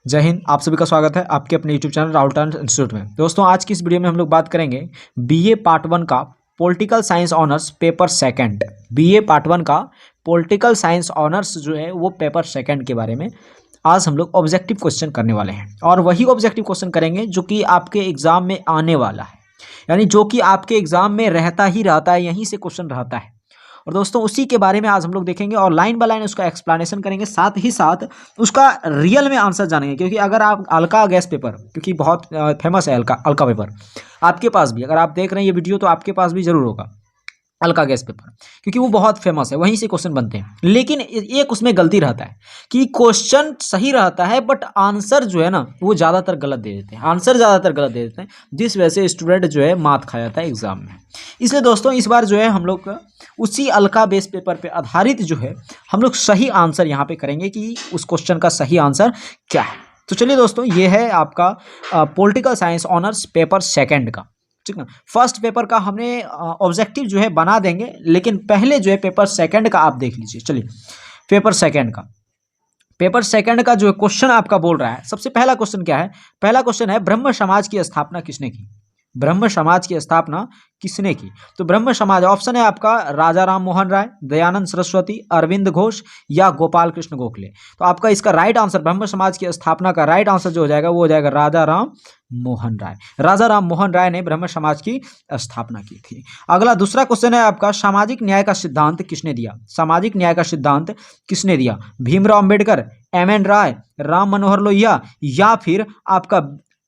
जय हिंद। आप सभी का स्वागत है आपके अपने YouTube channel Rahul talent institute में। दोस्तों आज की इस वीडियो में हम लोग बात करेंगे बीए पार्ट 1 का political science honours paper second. BA part 1 का पॉलिटिकल साइंस ऑनर्स जो है वो पेपर सेकंड के बारे में आज हम लोग ऑब्जेक्टिव क्वेश्चन करने वाले हैं और वही ऑब्जेक्टिव क्वेश्चन करेंगे जो कि आपके एग्जाम में आने वाला है, यानी जो कि आपके एग्जाम में रहता है, यहीं से क्वेश्चन रहता है। और दोस्तों उसी के बारे में आज हम लोग देखेंगे और लाइन बाय लाइन उसका एक्सप्लेनेशन करेंगे, साथ ही साथ उसका रियल में आंसर जानेंगे। क्योंकि अगर आप अलका गैस पेपर, क्योंकि बहुत फेमस है अलका पेपर, आपके पास भी अगर आप देख रहे हैं ये वीडियो तो आपके पास भी जरूर होगा अलका गैस पेपर, क्योंकि वो बहुत फेमस है, वहीं से क्वेश्चन बनते हैं। लेकिन एक उसमें गलती रहता है कि क्वेश्चन सही रहता है बट आंसर जो है ना वो ज़्यादातर गलत दे देते हैं, आंसर ज़्यादातर गलत दे देते हैं, जिस वजह से स्टूडेंट जो है मात खा जाता है एग्जाम में। इसलिए दोस्तों इस बार जो है हम लोग उसी अलका बेस पेपर पे आधारित जो है हम लोग सही आंसर यहाँ पे करेंगे कि उस क्वेश्चन का सही आंसर क्या है। तो चलिए दोस्तों, ये है आपका political science honours paper second का, ठीक ना। फर्स्ट पेपर का हमने ऑब्जेक्टिव जो है बना देंगे, लेकिन पहले जो है पेपर सेकंड का आप देख लीजिए। चलिए पेपर सेकंड का जो क्वेश्चन आपका बोल रहा है, सबसे पहला क्वेश्चन क्या है? पहला क्वेश्चन है ब्रह्म समाज की स्थापना किसने की? ब्रह्म समाज की स्थापना किसने की? तो ब्रह्म समाज ऑप्शन है आपका राजा राम मोहन राय, दयानंद सरस्वती, अरविंद घोष या गोपाल कृष्ण गोखले। तो आपका इसका राइट आंसर, ब्रह्म समाज की स्थापना का राइट आंसर जो हो जाएगा वो हो जाएगा राजा राम मोहन राय। राजा राम मोहन राय ने ब्रह्म समाज की स्थापना की थी। अगला दूसरा क्वेश्चन है आपका सामाजिक न्याय का सिद्धांत किसने दिया? सामाजिक न्याय का सिद्धांत किसने दिया? भीमराव अंबेडकर, एम.एन. राय, राम मनोहर लोहिया या फिर आपका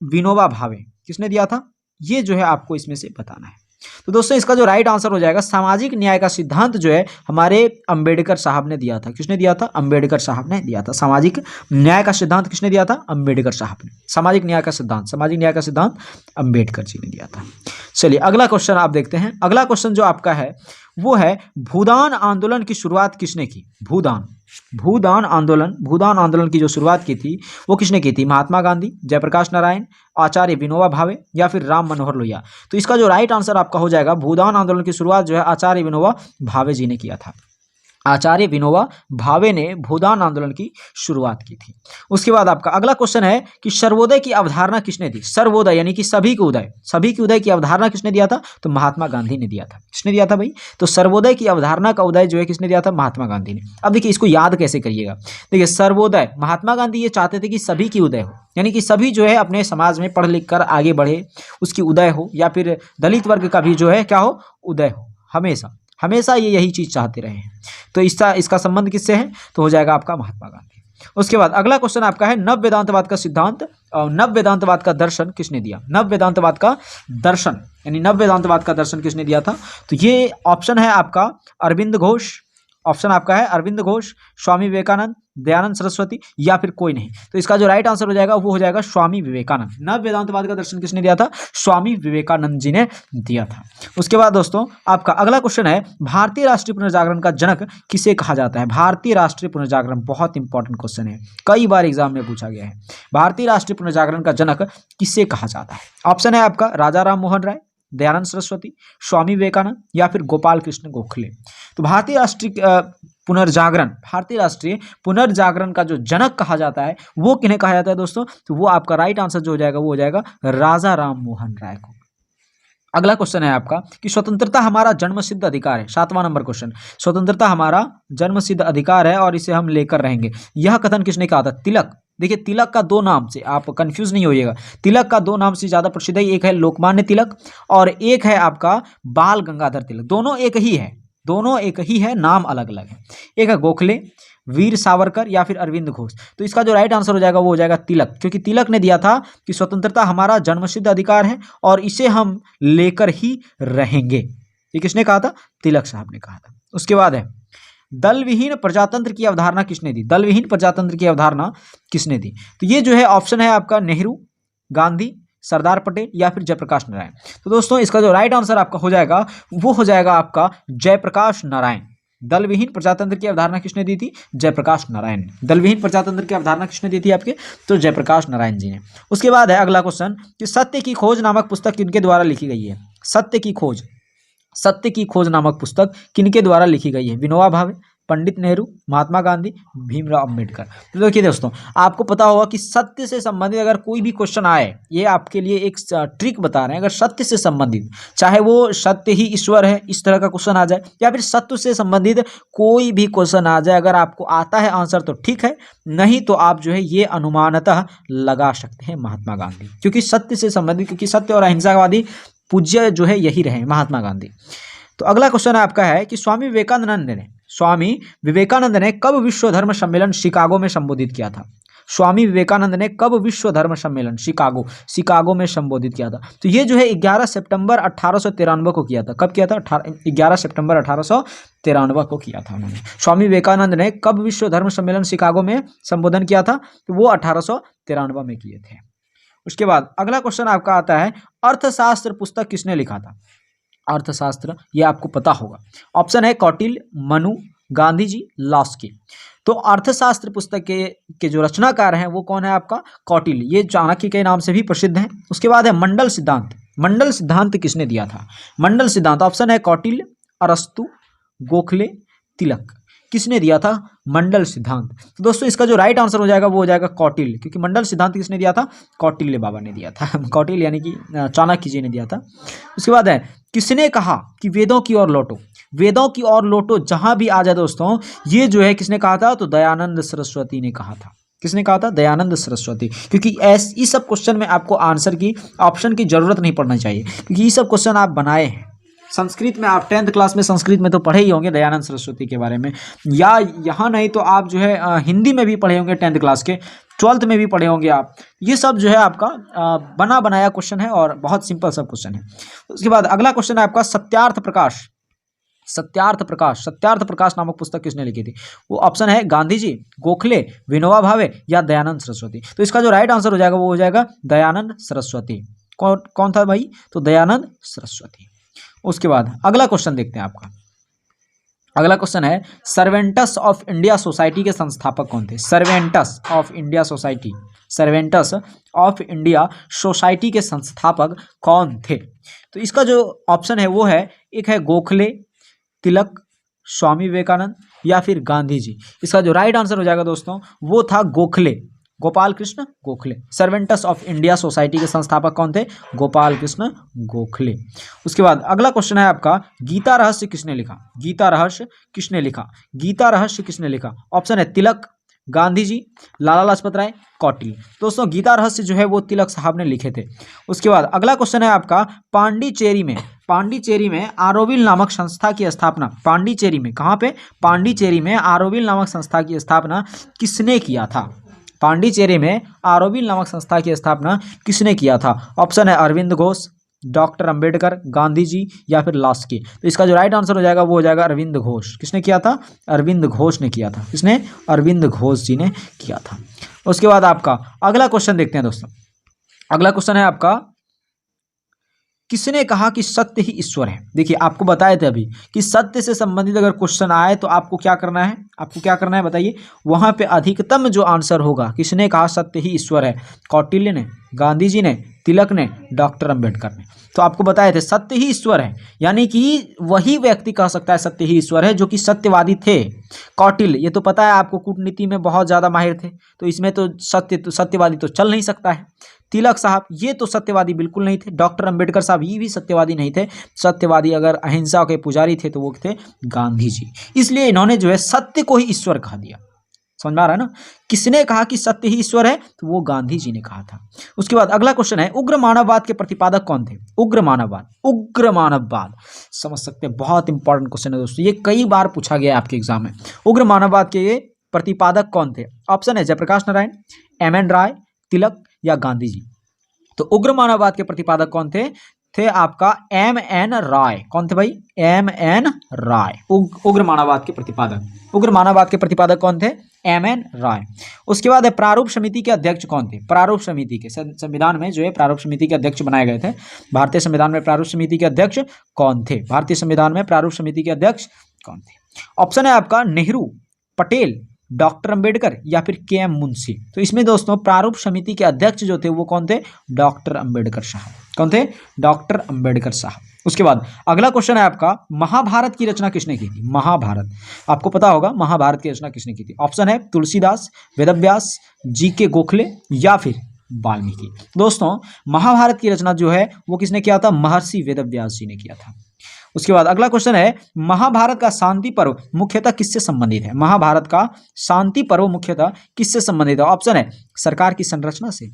विनोबा भावे, किसने दिया था? ये जो है आपको इसमें से बताना है। तो दोस्तों इसका जो राइट आंसर हो जाएगा सामाजिक न्याय का सिद्धांत जो है हमारे अंबेडकर साहब ने दिया था। किसने दिया था? अंबेडकर साहब ने दिया था। सामाजिक न्याय का सिद्धांत किसने दिया था? अंबेडकर साहब ने। सामाजिक न्याय का सिद्धांत अंबेडकर जी ने दिया था। चलिए अगला क्वेश्चन आप देखते हैं। अगला क्वेश्चन जो आपका है वो है भूदान आंदोलन की शुरुआत किसने की? भूदान आंदोलन की जो शुरुआत की थी वो किसने की थी? महात्मा गांधी, जयप्रकाश नारायण, आचार्य विनोबा भावे या फिर राम मनोहर लोहिया। तो इसका जो राइट आंसर आपका हो जाएगा भूदान आंदोलन की शुरुआत जो है आचार्य विनोबा भावे जी ने किया था। आचार्य विनोबा भावे ने भूदान आंदोलन की शुरुआत की थी। उसके बाद आपका अगला क्वेश्चन है कि सर्वोदय की अवधारणा किसने दी? सर्वोदय यानी कि सभी के उदय की अवधारणा किसने दिया था? तो महात्मा गांधी ने दिया था। किसने दिया था भाई? तो सर्वोदय की अवधारणा का उदय जो है किसने दिया था? महात्मा गांधी ने। अब देखिए इसको याद कैसे करिएगा। देखिए सर्वोदय, महात्मा गांधी ये चाहते थे कि सभी की उदय हो, यानी कि सभी जो है अपने समाज में पढ़ लिख कर आगे बढ़े, उसकी उदय हो, या फिर दलित वर्ग का भी जो है क्या हो? उदय हो। हमेशा ये यही चीज चाहते रहे हैं। तो इसका संबंध किससे है? तो हो जाएगा आपका महात्मा गांधी। उसके बाद अगला क्वेश्चन आपका है नव वेदांतवाद का सिद्धांत और नव वेदांतवाद का दर्शन किसने दिया? नव वेदांतवाद का दर्शन किसने दिया था? तो ये ऑप्शन है आपका अरविंद घोष, स्वामी विवेकानंद, दयानंद सरस्वती या फिर कोई नहीं। तो इसका जो राइट आंसर हो जाएगा वो हो जाएगा स्वामी विवेकानंद। नव वेदांतवाद का दर्शन किसने दिया था? स्वामी विवेकानंद जी ने दिया था। उसके बाद दोस्तों आपका अगला क्वेश्चन है भारतीय राष्ट्रीय पुनर्जागरण का जनक किसे कहा जाता है? भारतीय राष्ट्रीय पुनर्जागरण बहुत इंपॉर्टेंट क्वेश्चन है, कई बार एग्जाम में पूछा गया है। भारतीय राष्ट्रीय पुनर्जागरण का जनक किसे कहा जाता है? ऑप्शन है आपका राजा राम मोहन राय, दयानंद सरस्वती, स्वामी विवेकानंद या फिर गोपाल कृष्ण गोखले। तो भारतीय राष्ट्रीय पुनर्जागरण का जो जनक कहा जाता है वो किन्हें कहा जाता है दोस्तों? तो वो आपका राइट आंसर जो हो जाएगा वो हो जाएगा राजा राम मोहन राय को। अगला क्वेश्चन है आपका कि स्वतंत्रता हमारा जन्मसिद्ध अधिकार है। 7वां नंबर क्वेश्चन, स्वतंत्रता हमारा जन्मसिद्ध अधिकार है और इसे हम लेकर रहेंगे, यह कथन किसने कहा था? तिलक। देखिए तिलक का दो नाम से, आप कंफ्यूज नहीं होइएगा, तिलक का दो नाम से ज्यादा प्रसिद्ध है। एक है लोकमान्य तिलक और एक है आपका बाल गंगाधर तिलक। दोनों एक ही है, नाम अलग अलग है। एक है गोखले, वीर सावरकर या फिर अरविंद घोष। तो इसका जो राइट आंसर हो जाएगा वो हो जाएगा तिलक, क्योंकि तिलक ने दिया था कि स्वतंत्रता हमारा जन्मसिद्ध अधिकार है और इसे हम लेकर ही रहेंगे। ये किसने कहा था? तिलक साहब ने कहा था। उसके बाद है दल विहीन प्रजातंत्र की अवधारणा किसने दी? दल विहीन प्रजातंत्र की अवधारणा किसने दी? तो ये जो है ऑप्शन है आपका नेहरू, गांधी, सरदार पटेल या फिर जयप्रकाश नारायण। तो दोस्तों इसका जो राइट आंसर आपका हो जाएगा वो हो जाएगा आपका जयप्रकाश नारायण। दल विहीन प्रजातंत्र की अवधारणा किसने दी थी? जयप्रकाश नारायण ने। दल विहीन प्रजातंत्र की अवधारणा किसने दी थी आपके? तो जयप्रकाश नारायण जी ने। उसके बाद है अगला क्वेश्चन कि सत्य की खोज नामक पुस्तक किनके द्वारा लिखी गई है? सत्य की खोज नामक पुस्तक किनके द्वारा लिखी गई है? विनोबा भावे, पंडित नेहरू, महात्मा गांधी, भीमराव अंबेडकर। तो देखिए दोस्तों, आपको पता होगा कि सत्य से संबंधित अगर कोई भी क्वेश्चन आए, ये आपके लिए एक ट्रिक बता रहे हैं, अगर सत्य से संबंधित, चाहे वो सत्य ही ईश्वर है इस तरह का क्वेश्चन आ जाए, या फिर सत्य से संबंधित कोई भी क्वेश्चन आ जाए, अगर आपको आता है आंसर तो ठीक है, नहीं तो आप जो है ये अनुमानतः लगा सकते हैं महात्मा गांधी, क्योंकि सत्य से संबंधित, क्योंकि सत्य और अहिंसावादी पूज्य जो है यही रहे महात्मा गांधी। तो अगला क्वेश्चन आपका है कि स्वामी विवेकानंद ने कब विश्व धर्म सम्मेलन शिकागो में संबोधित किया था? स्वामी विवेकानंद ने कब विश्व धर्म सम्मेलन शिकागो में संबोधित किया था? तो ये जो है 11 सितंबर 1893 को किया था। कब किया था? 11 सितंबर 1893 को किया था उन्होंने। स्वामी विवेकानंद ने कब विश्व धर्म सम्मेलन शिकागो में संबोधन किया था? तो वो 1893 में किए थे। उसके बाद अगला क्वेश्चन आपका आता है, अर्थशास्त्र पुस्तक किसने लिखा था? अर्थशास्त्र, ये आपको पता होगा। ऑप्शन है कौटिल्य, मनु, गांधी जी, लास्की। तो अर्थशास्त्र पुस्तक के जो रचनाकार हैं वो कौन है आपका? कौटिल्य। ये चाणक्य के नाम से भी प्रसिद्ध हैं। उसके बाद है मंडल सिद्धांत। मंडल सिद्धांत किसने दिया था? मंडल सिद्धांत, ऑप्शन है कौटिल्य, अरस्तु, गोखले, तिलक। किसने दिया था मंडल सिद्धांत? तो दोस्तों इसका जो राइट आंसर हो जाएगा वो हो जाएगा कौटिल्य, क्योंकि मंडल सिद्धांत किसने दिया था? कौटिल्य बाबा ने दिया था। कौटिल्य यानी कि चाणक्य जी ने दिया था। उसके बाद है, किसने कहा कि वेदों की ओर लौटो? वेदों की ओर लौटो जहां भी आ जाए दोस्तों, ये जो है किसने कहा था? तो दयानंद सरस्वती ने कहा था। किसने कहा था? दयानंद सरस्वती। क्योंकि इस सब क्वेश्चन में आपको आंसर की ऑप्शन की जरूरत नहीं पड़ना चाहिए, क्योंकि ये सब क्वेश्चन आप बनाए हैं। संस्कृत में आप 10th क्लास में संस्कृत में तो पढ़े ही होंगे दयानंद सरस्वती के बारे में, या यहाँ नहीं तो आप जो है हिंदी में भी पढ़े होंगे 10th क्लास के, 12th में भी पढ़े होंगे आप। ये सब जो है आपका बना बनाया क्वेश्चन है और बहुत सिंपल सब क्वेश्चन है। उसके बाद अगला क्वेश्चन है आपका, सत्यार्थ प्रकाश नामक पुस्तक किसने लिखी थी? वो ऑप्शन है गांधी जी, गोखले, विनोबा भावे या दयानंद सरस्वती। तो इसका जो राइट आंसर हो जाएगा वो हो जाएगा दयानंद सरस्वती। कौन था भाई? तो दयानंद सरस्वती। उसके बाद अगला क्वेश्चन देखते हैं आपका। अगला क्वेश्चन है, सर्वेंटस ऑफ इंडिया सोसाइटी के संस्थापक कौन थे? सर्वेंटस ऑफ इंडिया सोसाइटी के संस्थापक कौन थे? तो इसका जो ऑप्शन है वो है, एक है गोखले, तिलक, स्वामी विवेकानंद या फिर गांधी जी। इसका जो राइट आंसर हो जाएगा दोस्तों वो था Gokhale, Gopal Krishna Gokhale. Servants of India society के संस्थापक कौन थे? गोपाल कृष्ण गोखले। उसके बाद अगला क्वेश्चन है आपका, गीता रहस्य किसने लिखा? ऑप्शन है तिलक, गांधी जी, लाला लाजपत राय, कौटिल्य। दोस्तों गीता रहस्य जो है वो तिलक साहब ने लिखे थे। उसके बाद अगला क्वेश्चन है आपका, पांडिचेरी में आरोविल नामक संस्था की स्थापना, पांडिचेरी में, कहाँ पे? पांडिचेरी में आरोविल नामक संस्था की स्थापना किसने किया था? पांडिचेरी में आरोविल नामक संस्था की स्थापना किसने किया था? ऑप्शन है अरविंद घोष, डॉक्टर अंबेडकर, गांधी जी या फिर लास्की। तो इसका जो राइट आंसर हो जाएगा वो हो जाएगा अरविंद घोष। किसने किया था? अरविंद घोष ने किया था। किसने? अरविंद घोष जी ने किया था। उसके बाद आपका अगला क्वेश्चन देखते हैं दोस्तों। अगला क्वेश्चन है आपका, किसने कहा कि सत्य ही ईश्वर है? देखिए आपको बताए थे अभी कि सत्य से संबंधित अगर क्वेश्चन आए तो आपको क्या करना है? बताइए। वहां पे अधिकतम जो आंसर होगा, किसने कहा सत्य ही ईश्वर है? कौटिल्य ने, गांधी जी ने, तिलक ने, डॉक्टर अंबेडकर ने। तो आपको बताए थे सत्य ही ईश्वर है, यानी कि वही व्यक्ति कह सकता है सत्य ही ईश्वर है जो कि सत्यवादी थे। कौटिल्य, ये तो पता है आपको, कूटनीति में बहुत ज्यादा माहिर थे, तो इसमें तो सत्यवादी तो चल नहीं सकता है। तिलक साहब ये तो सत्यवादी बिल्कुल नहीं थे। डॉक्टर अंबेडकर साहब ये भी सत्यवादी नहीं थे। सत्यवादी अगर अहिंसा के पुजारी थे तो वो थे गांधी जी। इसलिए इन्होंने जो है सत्य को ही ईश्वर कहा दिया। समझ में आ रहा है ना? किसने कहा कि सत्य ही ईश्वर है? तो वो गांधी जी ने कहा था। उसके बाद अगला क्वेश्चन है, उग्र मानववाद के प्रतिपादक कौन थे? उग्र मानववाद समझ सकते हैं, बहुत इंपॉर्टेंट क्वेश्चन है दोस्तों, ये कई बार पूछा गया है आपके एग्जाम में। उग्र मानववाद के प्रतिपादक कौन थे? ऑप्शन है जयप्रकाश नारायण, एम.एन. राय, तिलक या गांधी जी। तो उग्र मानववाद के प्रतिपादक कौन थे आपका एम.एन. राय। कौन थे भाई? एम.एन. राय। उग्र मानववाद के प्रतिपादक कौन थे? एम.एन. राय। उसके बाद प्रारूप समिति के अध्यक्ष कौन थे? प्रारूप समिति के संविधान में जो है प्रारूप समिति के अध्यक्ष बनाए गए थे। भारतीय संविधान में प्रारूप समिति के अध्यक्ष कौन थे? ऑप्शन है आपका नेहरू, पटेल, डॉक्टर अंबेडकर या फिर के.एम. मुंशी? तो इसमें दोस्तों प्रारूप समिति के अध्यक्ष जो थे वो कौन थे? डॉक्टर अंबेडकर साहब। कौन थे? डॉक्टर अंबेडकर साहब। उसके बाद अगला क्वेश्चन है आपका, महाभारत की रचना किसने की थी? महाभारत, आपको पता होगा महाभारत की रचना किसने की थी? ऑप्शन है तुलसीदास, वेदव्यास, जी.के. गोखले या फिर वाल्मीकि। दोस्तों महाभारत की रचना जो है वो किसने किया था? महर्षि वेदव्यास जी ने किया था। उसके बाद अगला क्वेश्चन है, महाभारत का शांति पर्व मुख्यतः किससे संबंधित है? महाभारत का शांति पर्व मुख्यतः किससे संबंधित है? ऑप्शन है सरकार की संरचना से,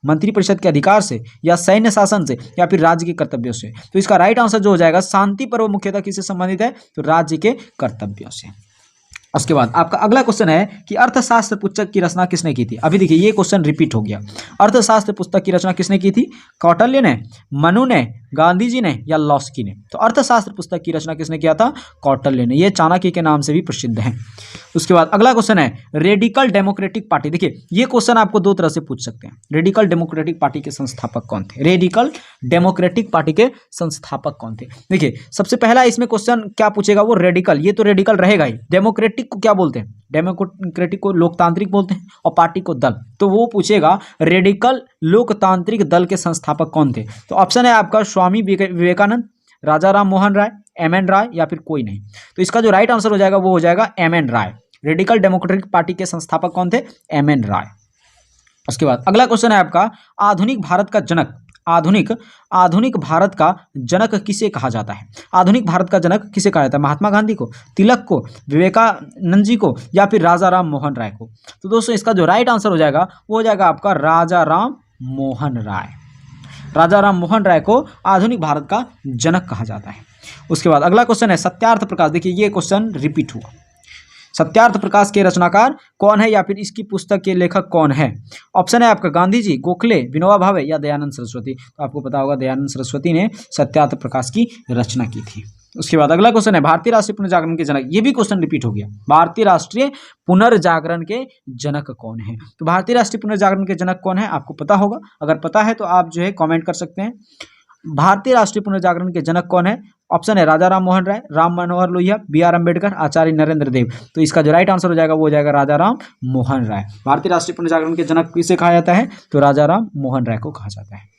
मंत्रिपरिषद के अधिकार से, या सैन्य शासन से, या फिर राज्य के कर्तव्यों से। तो इसका राइट आंसर जो हो जाएगा, शांति पर्व मुख्यतः किससे संबंधित है? तो राज्य के कर्तव्यों से। उसके बाद आपका अगला क्वेश्चन है कि अर्थशास्त्र पुस्तक की रचना किसने की थी? अभी देखिए ये क्वेश्चन रिपीट हो गया। अर्थशास्त्र पुस्तक की रचना किसने की थी? कौटिल्य ने, मनु ने, गांधी जी ने, या लॉस्की ने? तो अर्थशास्त्र पुस्तक की रचना किसने किया था? कौटिल्य ने। ये चाणक्य के नाम से भी प्रसिद्ध है। उसके बाद अगला क्वेश्चन है, रेडिकल डेमोक्रेटिक पार्टी। देखिए ये क्वेश्चन आपको दो तरह से पूछ सकते हैं। रेडिकल डेमोक्रेटिक पार्टी के संस्थापक कौन थे? रेडिकल डेमोक्रेटिक पार्टी के संस्थापक कौन थे? देखिए सबसे पहला इसमें क्वेश्चन क्या पूछेगा? वो रेडिकल, ये तो रेडिकल रहेगा ही। डेमोक्रेटिक को क्या बोलते हैं? डेमोक्रेटिक को लोकतांत्रिक बोलते हैं और पार्टी को दल। तो वो पूछेगा रेडिकल लोकतांत्रिक दल के संस्थापक कौन थे? तो ऑप्शन है आपका स्वामी विवेकानंद, राजा राम मोहन राय, एम.एन. राय, या फिर कोई नहीं। तो इसका जो राइट आंसर हो जाएगा वो हो जाएगा एम.एन. राय। रेडिकल डेमोक्रेटिक पार्टी के संस्थापक कौन थे? एम.एन. राय। उसके बाद अगला क्वेश्चन है आपका, आधुनिक भारत का जनक, आधुनिक भारत का जनक किसे कहा जाता है? आधुनिक भारत का जनक किसे कहा जाता है? महात्मा गांधी को, तिलक को, विवेकानंद जी को, या फिर राजा राम मोहन राय को? तो दोस्तों इसका जो राइट आंसर हो जाएगा वो हो जाएगा आपका राजा राम मोहन राय। राजा राम मोहन राय को आधुनिक भारत का जनक कहा जाता है। उसके बाद अगला क्वेश्चन है सत्यार्थ प्रकाश। देखिए ये क्वेश्चन रिपीट हुआ। सत्यार्थ प्रकाश के रचनाकार कौन है या फिर इसकी पुस्तक के लेखक कौन है? ऑप्शन है आपका गांधी जी, गोखले, विनोबा भावे, या दयानंद सरस्वती। तो आपको पता होगा दयानंद सरस्वती ने सत्यार्थ प्रकाश की रचना की थी। उसके बाद अगला क्वेश्चन है, भारतीय राष्ट्रीय पुनर्जागरण के जनक। ये भी क्वेश्चन रिपीट हो गया। भारतीय राष्ट्रीय पुनर्जागरण के जनक कौन है? तो भारतीय राष्ट्रीय पुनर्जागरण के जनक कौन है आपको पता होगा। अगर पता है तो आप जो है कमेंट कर सकते हैं। भारतीय राष्ट्रीय पुनर्जागरण के जनक कौन है? ऑप्शन है राजा राम मोहन राय, राम मनोहर लोहिया, बी.आर. अम्बेडकर, आचार्य नरेंद्र देव। तो इसका जो राइट आंसर हो जाएगा वो हो जाएगा राजा राम मोहन राय। भारतीय राष्ट्रीय पुनर्जागरण के जनक किसे कहा जाता है? तो राजा राम मोहन राय को कहा जाता है।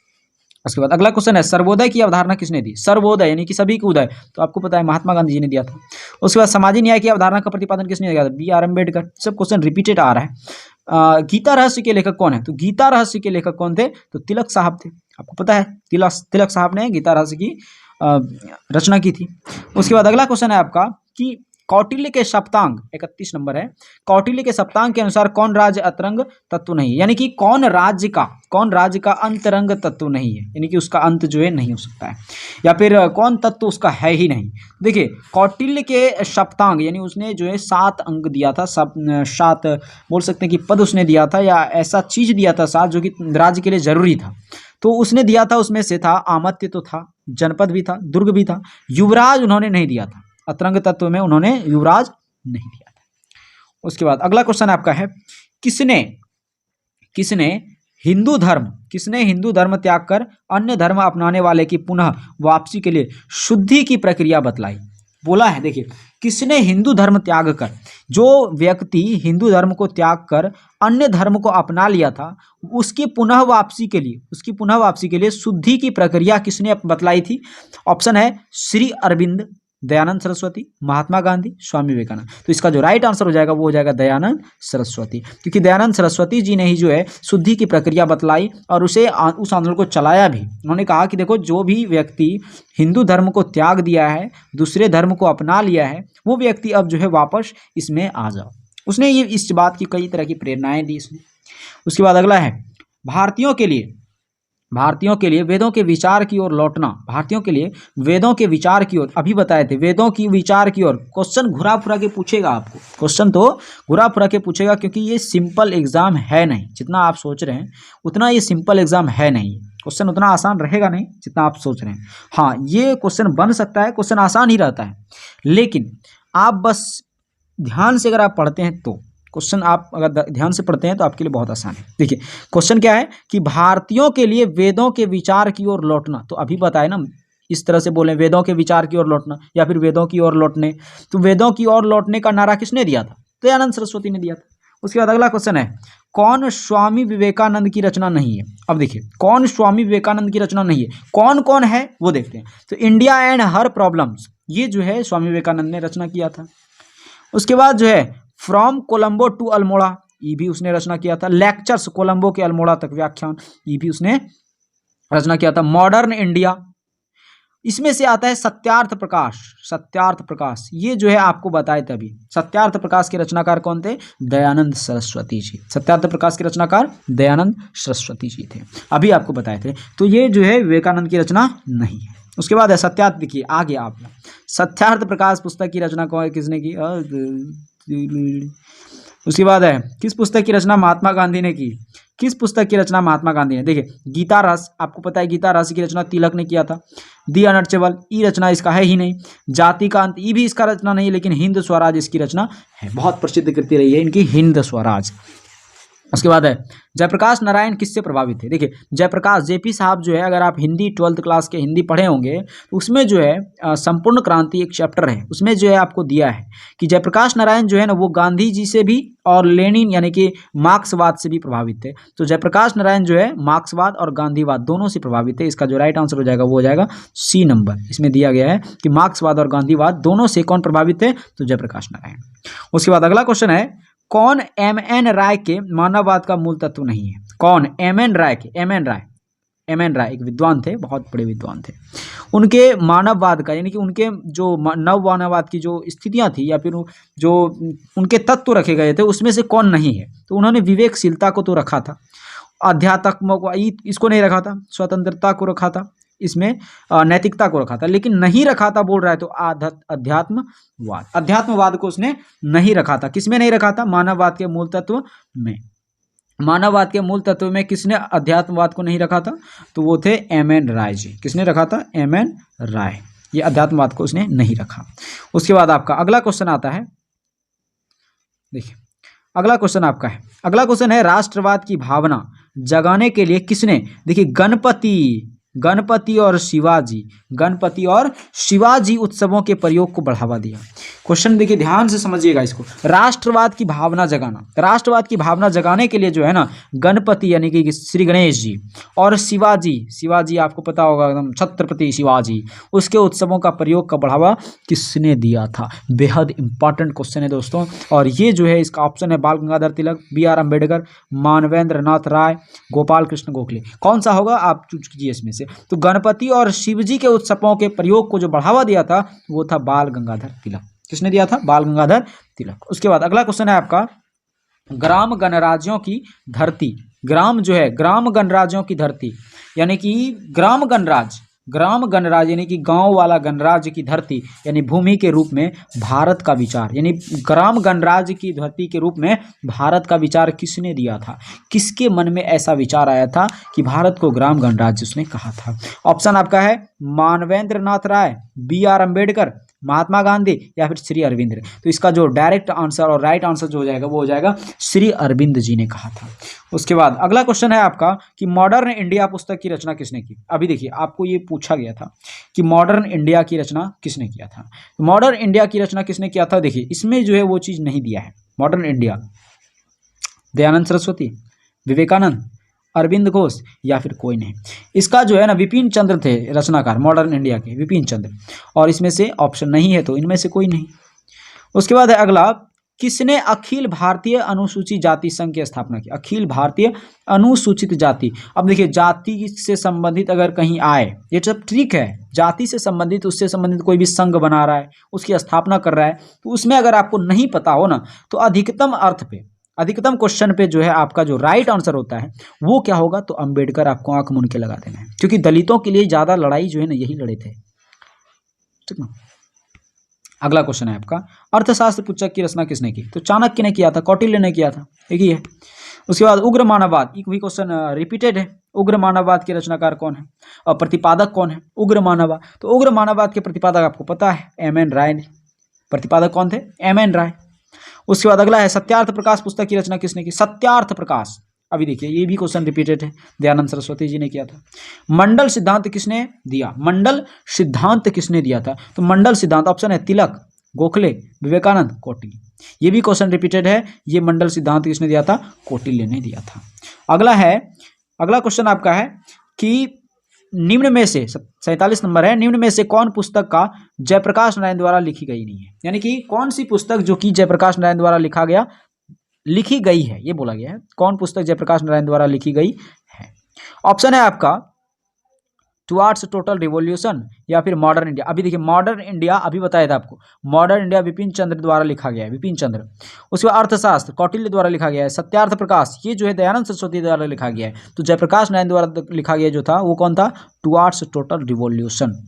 उसके बाद अगला क्वेश्चन है, सर्वोदय की अवधारणा किसने दी? सर्वोदय यानी कि सभी का उदय, तो आपको पता है महात्मा गांधी जी ने दिया था। उसके बाद सामाजिक न्याय की अवधारणा का प्रतिपादन किसने किया था? बी.आर. अम्बेडकर। सब क्वेश्चन रिपीटेड आ रहा है। गीता रहस्य के लेखक कौन है? तो गीता रहस्य के लेखक कौन थे? तो तिलक साहब थे। आपको पता है तिलक साहब ने गीता रहस्य की रचना की थी। उसके बाद अगला क्वेश्चन है आपका कि कौटिल्य के सप्तांग 31 नंबर है। कौटिल्य के सप्तांग के अनुसार कौन राज्य अंतरंग तत्व नहीं है? यानी कि कौन राज्य का अंतरंग तत्व नहीं है, यानी कि उसका अंत जो है नहीं हो सकता है, या फिर कौन तत्व उसका है ही नहीं। देखिए कौटिल्य के सप्तांग यानी उसने जो है 7 अंग दिया था, 7 बोल सकते हैं कि पद उसने दिया था, या ऐसा चीज दिया था 7 जो कि राज्य के लिए जरूरी था। तो उसने दिया था, उसमें से था आमत्य तो था, जनपद भी था, दुर्ग भी था, युवराज उन्होंने नहीं दिया था। अतरंग तत्व में उन्होंने युवराज नहीं दिया था। उसके बाद अगला क्वेश्चन आपका है, किसने हिंदू धर्म त्याग कर अन्य धर्म अपनाने वाले की पुनः वापसी के लिए शुद्धि की प्रक्रिया बतलाई? बोला है, देखिए किसने हिंदू धर्म त्याग कर, जो व्यक्ति हिंदू धर्म को त्याग कर अन्य धर्म को अपना लिया था, उसकी पुनः वापसी के लिए शुद्धि की प्रक्रिया किसने बतलाई थी? ऑप्शन है श्री अरविंद, दयानंद सरस्वती, महात्मा गांधी, स्वामी विवेकानंद। तो इसका जो राइट आंसर हो जाएगा वो हो जाएगा दयानंद सरस्वती, क्योंकि दयानंद सरस्वती जी ने ही जो है शुद्धि की प्रक्रिया बतलाई और उस आंदोलन को चलाया भी। उन्होंने कहा कि देखो जो भी व्यक्ति हिंदू धर्म को त्याग दिया है, दूसरे धर्म को अपना लिया है, वो व्यक्ति अब जो है वापस इसमें आ जाओ। उसने ये इस बात की कई तरह की प्रेरणाएं दी इसने। उसके बाद अगला है, भारतीयों के लिए वेदों के विचार की ओर लौटना। भारतीयों के लिए वेदों के विचार की ओर, अभी बताए थे वेदों की विचार की ओर। क्वेश्चन घुरा फुरा के पूछेगा आपको, क्वेश्चन तो घुरा फुरा के पूछेगा, क्योंकि ये सिंपल एग्जाम है नहीं। जितना आप सोच रहे हैं उतना ये सिंपल एग्जाम है नहीं। क्वेश्चन उतना आसान रहेगा नहीं जितना आप सोच रहे हैं। हाँ, ये क्वेश्चन बन सकता है, क्वेश्चन आसान ही रहता है, लेकिन आप बस ध्यान से अगर आप पढ़ते हैं तो क्वेश्चन आप अगर ध्यान से पढ़ते हैं तो आपके लिए बहुत आसान है। देखिए क्वेश्चन क्या है कि भारतीयों के लिए वेदों के विचार की ओर लौटना। तो अभी बताए ना, इस तरह से बोले वेदों के विचार की ओर लौटना या फिर वेदों की ओर लौटने। तो वेदों की ओर लौटने का नारा किसने दिया था? दयानंद सरस्वती ने दिया था। उसके बाद अगला क्वेश्चन है, कौन स्वामी विवेकानंद की रचना नहीं है? अब देखिए, कौन स्वामी विवेकानंद की रचना नहीं है, कौन कौन है वो देखते हैं। तो इंडिया एंड हर प्रॉब्लम्स, ये जो है स्वामी विवेकानंद ने रचना किया था। उसके बाद जो है फ्रॉम कोलंबो टू अल्मोड़ा, ये भी उसने रचना किया था। लेक्चर्स कोलंबो के अल्मोड़ा तक व्याख्यान, ये भी उसने रचना किया था। मॉडर्न इंडिया, इसमें से आता है सत्यार्थ प्रकाश। सत्यार्थ प्रकाश ये जो है आपको बताए थे अभी, सत्यार्थ प्रकाश के रचनाकार कौन थे? दयानंद सरस्वती जी। सत्यार्थ प्रकाश के रचनाकार दयानंद सरस्वती जी थे, अभी आपको बताए थे। तो ये जो है विवेकानंद की रचना नहीं है। उसके बाद है सत्यार्थ, देखिए आगे आप सत्यार्थ प्रकाश पुस्तक की रचना कौन किसने की? उसके बाद है किस पुस्तक की रचना महात्मा गांधी ने की? किस पुस्तक की रचना महात्मा गांधी ने? देखिए गीता रस, आपको पता है गीता रस की रचना तिलक ने किया था। दी अनटचेबल, ई रचना इसका है ही नहीं। जाति का अंत, ई भी इसका रचना नहीं है, लेकिन हिंद स्वराज इसकी रचना है। बहुत प्रसिद्ध कृति रही है इनकी हिंद स्वराज। उसके बाद है जयप्रकाश नारायण किससे प्रभावित थे? देखिए जयप्रकाश जेपी साहब जो है, अगर आप हिंदी 12th क्लास के हिंदी पढ़े होंगे तो उसमें जो है संपूर्ण क्रांति एक चैप्टर है, उसमें जो है आपको दिया है कि जयप्रकाश नारायण जो है ना वो गांधी जी से भी और लेनिन यानी कि मार्क्सवाद से भी प्रभावित थे। तो जयप्रकाश नारायण जो है मार्क्सवाद और गांधीवाद दोनों से प्रभावित है। इसका जो राइट आंसर हो जाएगा वो हो जाएगा सी नंबर। इसमें दिया गया है कि मार्क्सवाद और गांधीवाद दोनों से कौन प्रभावित थे? तो जयप्रकाश नारायण। उसके बाद अगला क्वेश्चन है, कौन एम.एन. राय के मानववाद का मूल तत्व नहीं है? कौन? एम.एन. राय के, एम.एन. राय एक विद्वान थे, बहुत बड़े विद्वान थे। उनके मानववाद का यानी कि उनके जो नव मानववाद की जो स्थितियां थी या फिर जो उनके तत्व रखे गए थे उसमें से कौन नहीं है? तो उन्होंने विवेकशीलता को तो रखा था, अध्यात्म को इसको नहीं रखा था, स्वतंत्रता को रखा था, इसमें नैतिकता को रखा था, लेकिन नहीं रखा था बोल रहा है तो अध्यात्मवाद, अध्यात्मवाद को उसने नहीं रखा था। किसमें नहीं रखा था? मानववाद के मूल तत्व में। मानववाद के मूल तत्व में किसने अध्यात्मवाद को नहीं रखा था? तो वो थे एम.एन. राय जी। किसने रखा था? एम.एन. राय। ये अध्यात्मवाद को उसने नहीं रखा। उसके बाद आपका अगला क्वेश्चन आता है, देखिए अगला क्वेश्चन आपका है, अगला क्वेश्चन है राष्ट्रवाद की भावना जगाने के लिए किसने, देखिए गणपति और शिवाजी उत्सवों के प्रयोग को बढ़ावा दिया। क्वेश्चन देखिए ध्यान से समझिएगा इसको, राष्ट्रवाद की भावना जगाना, राष्ट्रवाद की भावना जगाने के लिए जो है ना गणपति यानी कि श्री गणेश जी और शिवाजी आपको पता होगा एकदम छत्रपति शिवाजी, उसके उत्सवों का प्रयोग का बढ़ावा किसने दिया था? बेहद इंपॉर्टेंट क्वेश्चन है दोस्तों। और ये जो है इसका ऑप्शन है बाल गंगाधर तिलक, बी.आर. अम्बेडकर, मानवेंद्र नाथ राय, गोपाल कृष्ण गोखले। कौन सा होगा आप चूज कीजिए इसमें से। तो गणपति और शिवजी के उत्सवों के प्रयोग को जो बढ़ावा दिया था वो था बाल गंगाधर तिलक। किसने दिया था? बाल गंगाधर तिलक। उसके बाद अगला क्वेश्चन है आपका, ग्राम गणराज्यों की धरती, ग्राम जो है ग्राम गणराज्यों की धरती यानी कि ग्राम गणराज्य यानी कि गांव वाला गणराज्य की धरती यानी भूमि के रूप में भारत का विचार, यानी ग्राम गणराज्य की धरती के रूप में भारत का विचार किसने दिया था? किसके मन में ऐसा विचार आया था कि भारत को ग्राम गणराज्य उसने कहा था? ऑप्शन आपका है मानवेंद्र नाथ राय, बी.आर. अम्बेडकर, महात्मा गांधी या फिर श्री अरविंद। तो इसका जो डायरेक्ट आंसर और राइट आंसर जो हो जाएगा वो हो जाएगा श्री अरविंद जी ने कहा था। उसके बाद अगला क्वेश्चन है आपका कि मॉडर्न इंडिया पुस्तक की रचना किसने की? अभी देखिए आपको ये पूछा गया था कि मॉडर्न इंडिया की रचना किसने किया था। मॉडर्न इंडिया की रचना किसने किया था? देखिए इसमें जो है वो चीज़ नहीं दिया है। मॉडर्न इंडिया दयानंद सरस्वती, विवेकानंद, अरविंद घोष या फिर कोई नहीं। इसका जो है ना विपिन चंद्र थे रचनाकार मॉडर्न इंडिया के, विपिन चंद्र, और इसमें से ऑप्शन नहीं है तो इनमें से कोई नहीं। उसके बाद है अगला, किसने अखिल भारतीय अनुसूचित जाति संघ की स्थापना की? अखिल भारतीय अनुसूचित जाति, अब देखिए जाति से संबंधित अगर कहीं आए ये सब ठीक है, जाति से संबंधित उससे संबंधित कोई भी संघ बना रहा है उसकी स्थापना कर रहा है तो उसमें अगर आपको नहीं पता हो ना तो अधिकतम क्वेश्चन पे जो है आपका जो राइट आंसर होता है वो क्या होगा? तो अंबेडकर आपको आंख मूंद के लगा देना है, क्योंकि दलितों के लिए ज़्यादा लड़ाई जो है ना यही लड़े थे, ठीक ना। अगला क्वेश्चन है आपका, अर्थशास्त्र पुस्तक की रचना किसने की? तो चाणक्य ने किया था, कौटिल्य ने किया था, एक ही है। उसके बाद उग्र मानववाद, एक भी क्वेश्चन रिपीटेड है। उग्र मानववाद के रचनाकार कौन है और प्रतिपादक कौन है? उग्र मानववाद, तो उग्र मानववाद के प्रतिपादक आपको पता है एम.एन. राय। प्रतिपादक कौन थे? एम.एन. राय। उसके बाद अगला है सत्यार्थ प्रकाश पुस्तक की रचना किसने की? सत्यार्थ प्रकाश, अभी देखिए ये भी क्वेश्चन रिपीटेड है, दयानंद सरस्वती जी ने किया था। मंडल सिद्धांत किसने दिया? मंडल सिद्धांत किसने दिया था? तो मंडल सिद्धांत ऑप्शन है तिलक, गोखले, विवेकानंद, कौटिल्य। ये भी क्वेश्चन रिपीटेड है। ये मंडल सिद्धांत किसने दिया था? कौटिल्य ने दिया था। अगला क्वेश्चन आपका है कि निम्न में से 47 नंबर है, निम्न में से कौन पुस्तक का जयप्रकाश नारायण द्वारा लिखी गई नहीं है? यानी कि कौन सी पुस्तक जो कि जयप्रकाश नारायण द्वारा लिखी गई है, ये बोला गया है। कौन पुस्तक जयप्रकाश नारायण द्वारा लिखी गई है? ऑप्शन है आपका टुवार्ड्स टोटल रिवॉल्यूशन या फिर मॉडर्न इंडिया। अभी देखिए मॉडर्न इंडिया अभी बताया था आपको, मॉडर्न इंडिया विपिन चंद्र द्वारा लिखा गया है, विपिन चंद्र। उसके बाद अर्थशास्त्र कौटिल्य द्वारा लिखा गया है। सत्यार्थ प्रकाश ये जो है दयानंद सरस्वती द्वारा लिखा गया है। तो जयप्रकाश नारायण द्वारा लिखा गया जो था वो कौन था? Towards total revolution.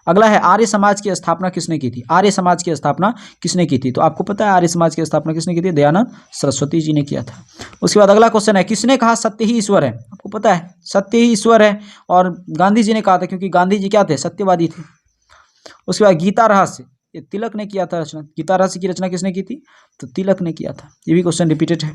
अगला है आर्य समाज की स्थापना किसने की थी? आर्य समाज की स्थापना किसने की थी? तो आपको पता है आर्य समाज की स्थापना किसने की थी? दयानंद सरस्वती जी ने किया था। उसके बाद अगला क्वेश्चन है, किसने कहा सत्य ही ईश्वर है? आपको पता है सत्य ही ईश्वर है, और गांधी जी ने कहा था, क्योंकि गांधी जी क्या थे? सत्यवादी थे। उसके बाद गीता रहस्य ये तिलक ने किया था रचना। गीता रहस्य की रचना किसने की थी? तो तिलक ने किया था। ये भी क्वेश्चन रिपीटेड है,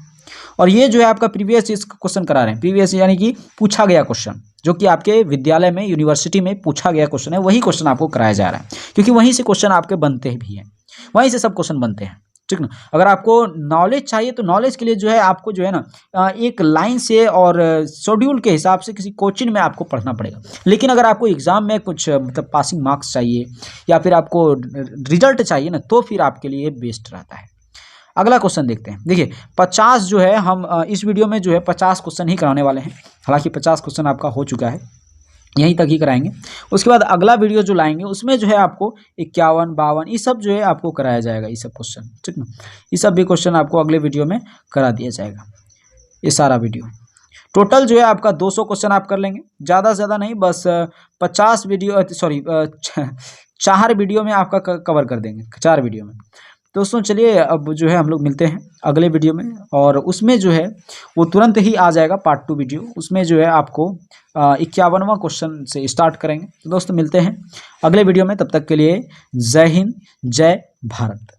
और ये जो है आपका प्रीवियस ईयर क्वेश्चन करा रहे हैं। प्रीवियस यानी कि पूछा गया क्वेश्चन, जो कि आपके विद्यालय में यूनिवर्सिटी में पूछा गया क्वेश्चन है, वही क्वेश्चन आपको कराया जा रहा है, क्योंकि वहीं से क्वेश्चन आपके बनते भी हैं, वहीं से सब क्वेश्चन बनते हैं, ठीक ना। अगर आपको नॉलेज चाहिए तो नॉलेज के लिए जो है आपको जो है ना एक लाइन से और शेड्यूल के हिसाब से किसी कोचिंग में आपको पढ़ना पड़ेगा। लेकिन अगर आपको एग्जाम में कुछ मतलब पासिंग मार्क्स चाहिए या फिर आपको रिजल्ट चाहिए ना, तो फिर आपके लिए बेस्ट रहता है। अगला क्वेश्चन देखते हैं। देखिए 50 जो है हम इस वीडियो में जो है 50 क्वेश्चन ही कराने वाले हैं। हालांकि 50 क्वेश्चन आपका हो चुका है, यहीं तक ही कराएंगे। उसके बाद अगला वीडियो जो लाएंगे उसमें जो है आपको 51, 52 ये सब जो है आपको कराया जाएगा, ये सब क्वेश्चन, ठीक ना। ये सब भी क्वेश्चन आपको अगले वीडियो में करा दिया जाएगा। ये सारा वीडियो टोटल जो है आपका 200 क्वेश्चन आप कर लेंगे, ज़्यादा से ज़्यादा नहीं, बस 50 वीडियो 4 वीडियो में आपका कवर कर देंगे, 4 वीडियो में। दोस्तों चलिए अब जो है हम लोग मिलते हैं अगले वीडियो में, और उसमें जो है वो तुरंत ही आ जाएगा पार्ट 2 वीडियो। उसमें जो है आपको 51वां क्वेश्चन से स्टार्ट करेंगे। तो दोस्तों मिलते हैं अगले वीडियो में, तब तक के लिए जय हिंद, जय भारत।